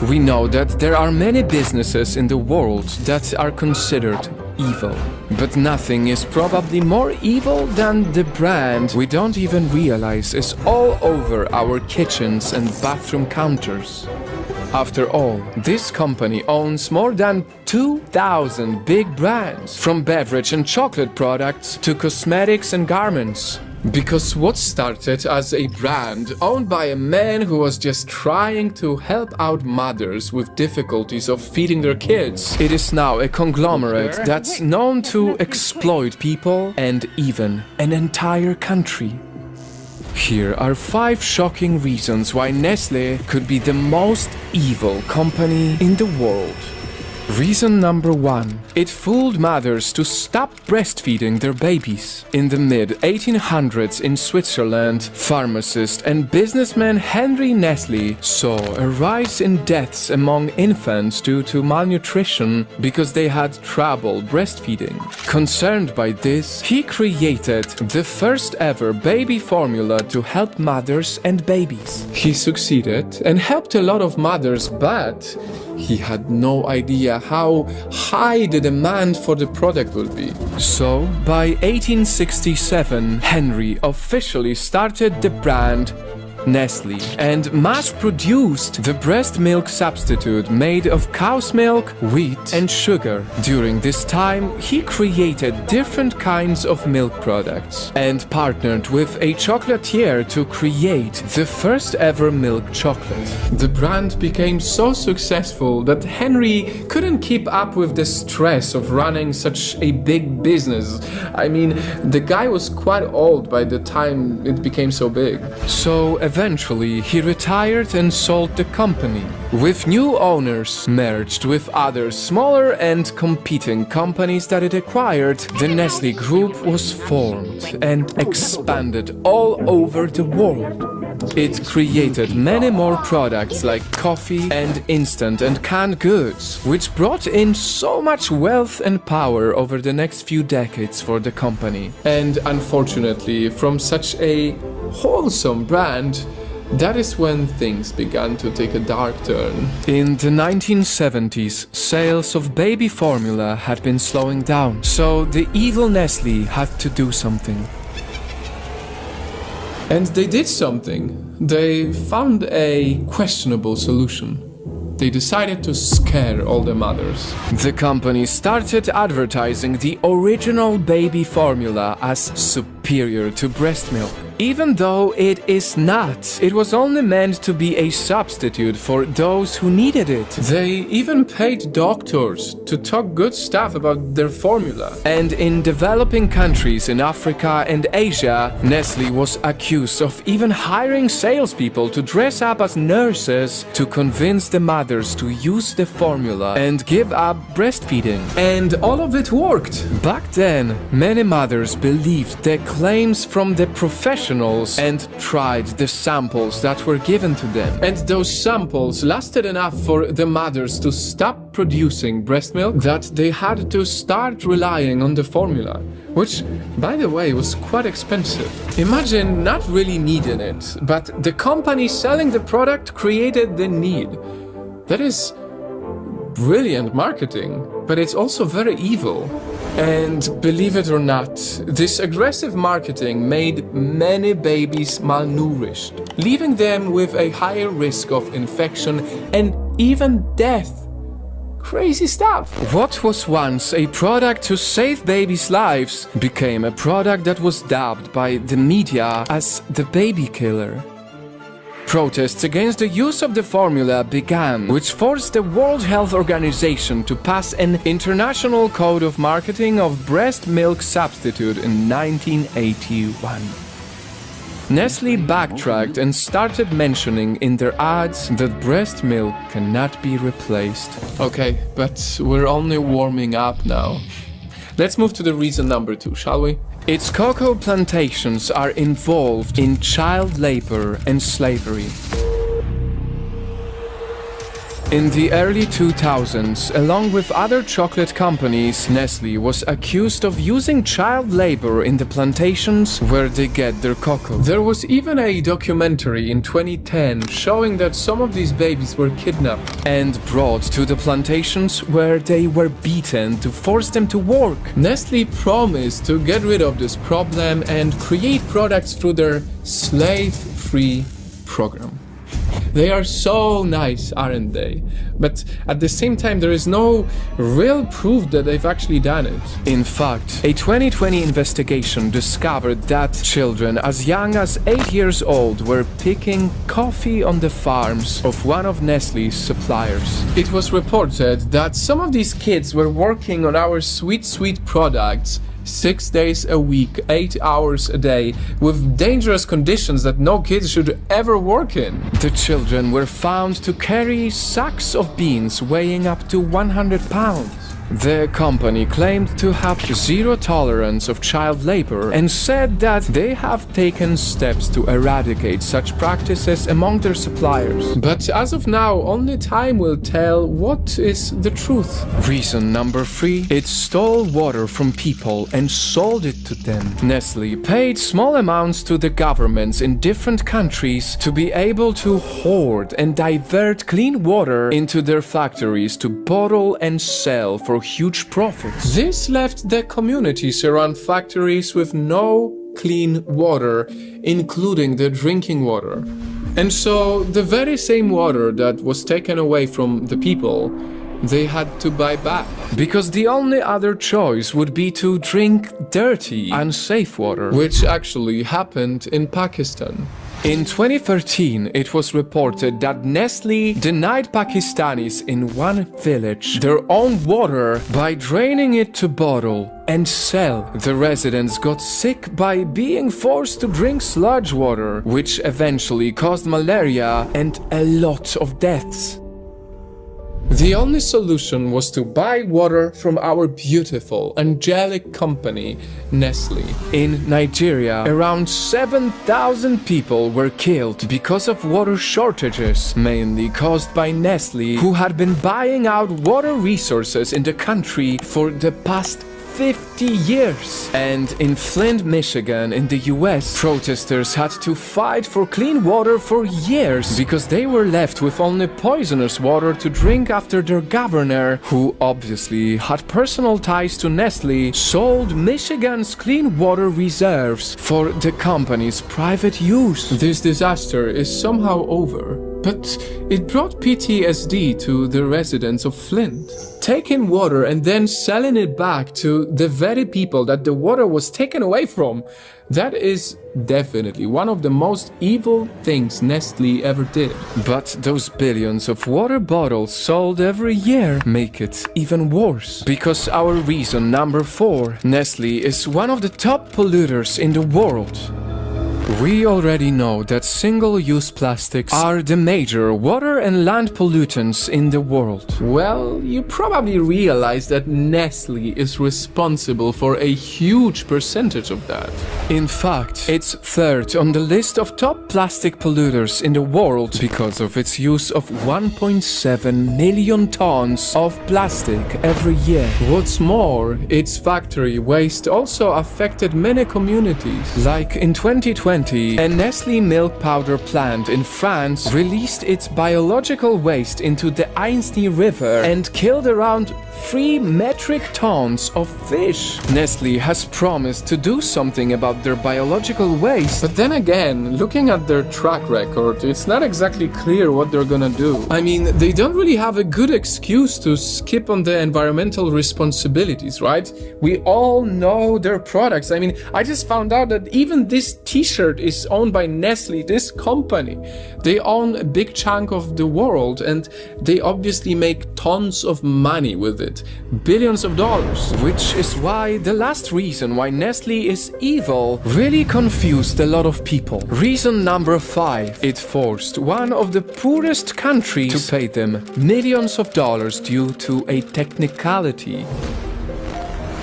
We know that there are many businesses in the world that are considered evil. But nothing is probably more evil than the brand we don't even realize is all over our kitchens and bathroom counters. After all, this company owns more than 2,000 big brands, from beverage and chocolate products to cosmetics and garments. Because what started as a brand owned by a man who was just trying to help out mothers with difficulties of feeding their kids, it is now a conglomerate that's known to exploit people and even an entire country. Here are 5 shocking reasons why Nestle could be the most evil company in the world. Reason number 1. It fooled mothers to stop breastfeeding their babies. In the mid-1800s in Switzerland, pharmacist and businessman Henry Nestle saw a rise in deaths among infants due to malnutrition because they had trouble breastfeeding. Concerned by this, he created the first ever baby formula to help mothers and babies. He succeeded and helped a lot of mothers, but he had no idea how high the demand for the product would be. So, by 1867, Henry officially started the brand Nestle and mass-produced the breast milk substitute made of cow's milk, wheat and sugar. During this time, he created different kinds of milk products and partnered with a chocolatier to create the first ever milk chocolate. The brand became so successful that Henry couldn't keep up with the stress of running such a big business. I mean, the guy was quite old by the time it became so big. So eventually, he retired and sold the company. With new owners merged with other smaller and competing companies that it acquired, the Nestle Group was formed and expanded all over the world. It created many more products like coffee and instant and canned goods, which brought in so much wealth and power over the next few decades for the company. And unfortunately, from such a wholesome brand, that is when things began to take a dark turn. In the 1970s, sales of baby formula had been slowing down, so the evil Nestle had to do something. And they did something. They found a questionable solution. They decided to scare all the mothers. The company started advertising the original baby formula as superior to breast milk. Even though it is not, it was only meant to be a substitute for those who needed it. They even paid doctors to talk good stuff about their formula. And in developing countries in Africa and Asia, Nestle was accused of even hiring salespeople to dress up as nurses to convince the mothers to use the formula and give up breastfeeding. And all of it worked. Back then, many mothers believed the claims from the professionals and tried the samples that were given to them. And those samples lasted enough for the mothers to stop producing breast milk that they had to start relying on the formula, which, by the way, was quite expensive. Imagine not really needing it, but the company selling the product created the need. That is brilliant marketing, but it's also very evil. And believe it or not, this aggressive marketing made many babies malnourished, leaving them with a higher risk of infection and even death. Crazy stuff. What was once a product to save babies' lives became a product that was dubbed by the media as the baby killer. Protests against the use of the formula began, which forced the World Health Organization to pass an international code of marketing of breast milk substitute in 1981. Nestle backtracked and started mentioning in their ads that breast milk cannot be replaced. Okay, but we're only warming up now. Let's move to the reason number 2, shall we? Its cocoa plantations are involved in child labor and slavery. In the early 2000s, along with other chocolate companies, Nestle was accused of using child labor in the plantations where they get their cocoa. There was even a documentary in 2010 showing that some of these babies were kidnapped and brought to the plantations where they were beaten to force them to work. Nestle promised to get rid of this problem and create products through their slave-free program. They are so nice, aren't they? But at the same time, there is no real proof that they've actually done it. In fact, a 2020 investigation discovered that children as young as 8 years old were picking coffee on the farms of one of Nestle's suppliers. It was reported that some of these kids were working on our sweet products 6 days a week, 8 hours a day, with dangerous conditions that no kids should ever work in. The children were found to carry sacks of beans weighing up to 100 pounds. The company claimed to have zero tolerance of child labor and said that they have taken steps to eradicate such practices among their suppliers. But as of now, only time will tell what is the truth. Reason number 3, it stole water from people and sold it to them. Nestle paid small amounts to the governments in different countries to be able to hoard and divert clean water into their factories to bottle and sell for huge profits. This left the communities around factories with no clean water, including the drinking water. And so the very same water that was taken away from the people, they had to buy back. Because the only other choice would be to drink dirty, unsafe water, which actually happened in Pakistan. In 2013, it was reported that Nestle denied Pakistanis in one village their own water by draining it to bottle and sell. The residents got sick by being forced to drink sludge water, which eventually caused malaria and a lot of deaths. The only solution was to buy water from our beautiful, angelic company, Nestle. In Nigeria, around 7,000 people were killed because of water shortages, mainly caused by Nestle, who had been buying out water resources in the country for the past 50 years. And in Flint, Michigan, in the US, protesters had to fight for clean water for years because they were left with only poisonous water to drink after their governor, who obviously had personal ties to Nestle, sold Michigan's clean water reserves for the company's private use. This disaster is somehow over, but it brought PTSD to the residents of Flint. Taking water and then selling it back to the very people that the water was taken away from, that is definitely one of the most evil things Nestle ever did. But those billions of water bottles sold every year make it even worse. Because our reason number 4, Nestle is one of the top polluters in the world. We already know that single-use plastics are the major water and land pollutants in the world. Well, you probably realize that Nestle is responsible for a huge percentage of that. In fact, it's third on the list of top plastic polluters in the world because of its use of 1.7 million tons of plastic every year. What's more, its factory waste also affected many communities. Like in 2020, a Nestle milk powder plant in France released its biological waste into the Aisne River and killed around 3 metric tons of fish. Nestle has promised to do something about their biological waste, but then again, looking at their track record, it's not exactly clear what they're gonna do. I mean, they don't really have a good excuse to skip on the environmental responsibilities, right? We all know their products. I mean, I just found out that even this t-shirt is owned by Nestle, this company. They own a big chunk of the world and they obviously make tons of money with it. Billions of dollars. Which is why the last reason why Nestle is evil really confused a lot of people. Reason number 5. It forced one of the poorest countries to pay them millions of dollars due to a technicality.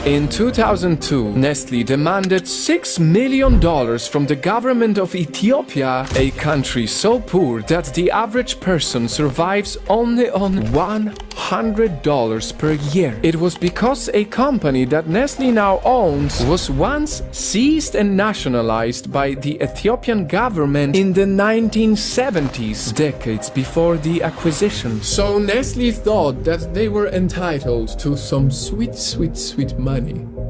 In 2002, Nestle demanded $6 million from the government of Ethiopia, a country so poor that the average person survives only on $100 per year. It was because a company that Nestle now owns was once seized and nationalized by the Ethiopian government in the 1970s, decades before the acquisition. So Nestle thought that they were entitled to some sweet money,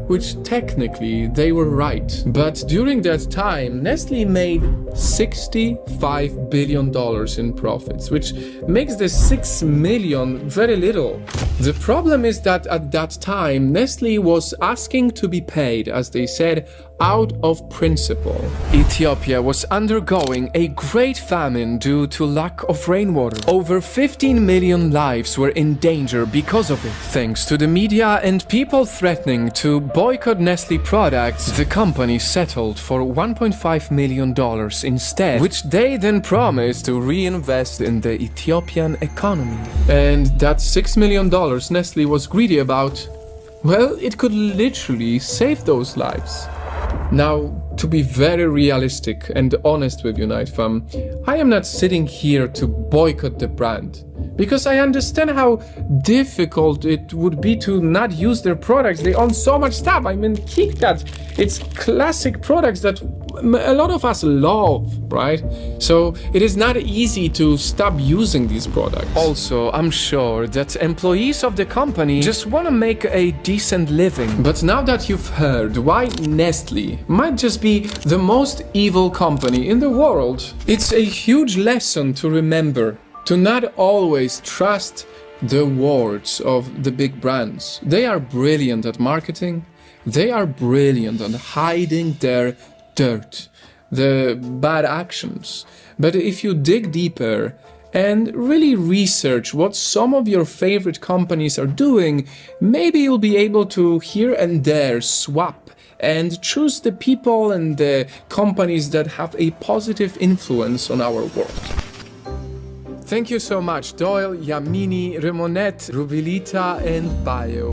which technically they were right. But during that time, Nestle made $65 billion in profits, which makes the 6 million very little. The problem is that at that time, Nestle was asking to be paid, as they said, out of principle. Ethiopia was undergoing a great famine due to lack of rainwater. Over 15 million lives were in danger because of it. Thanks to the media and people threatening to boycott Nestle products, the company settled for $1.5 million instead, which they then promised to reinvest in the Ethiopian economy. And that $6 million Nestle was greedy about, well, it could literally save those lives. Now, to be very realistic and honest with you, Night Fam, I am not sitting here to boycott the brand, because I understand how difficult it would be to not use their products. They own so much stuff. I mean, KitKat, it's classic products that a lot of us love, right? So it is not easy to stop using these products. Also, I'm sure that employees of the company just want to make a decent living. But now that you've heard why Nestle might just be the most evil company in the world, it's a huge lesson to remember to not always trust the words of the big brands. They are brilliant at marketing. They are brilliant at hiding their dirt, the bad actions. But if you dig deeper and really research what some of your favorite companies are doing, maybe you'll be able to here and there swap and choose the people and the companies that have a positive influence on our world. Thank you so much, Doyle, Yamini, Remonette, Rubilita, and Bayo.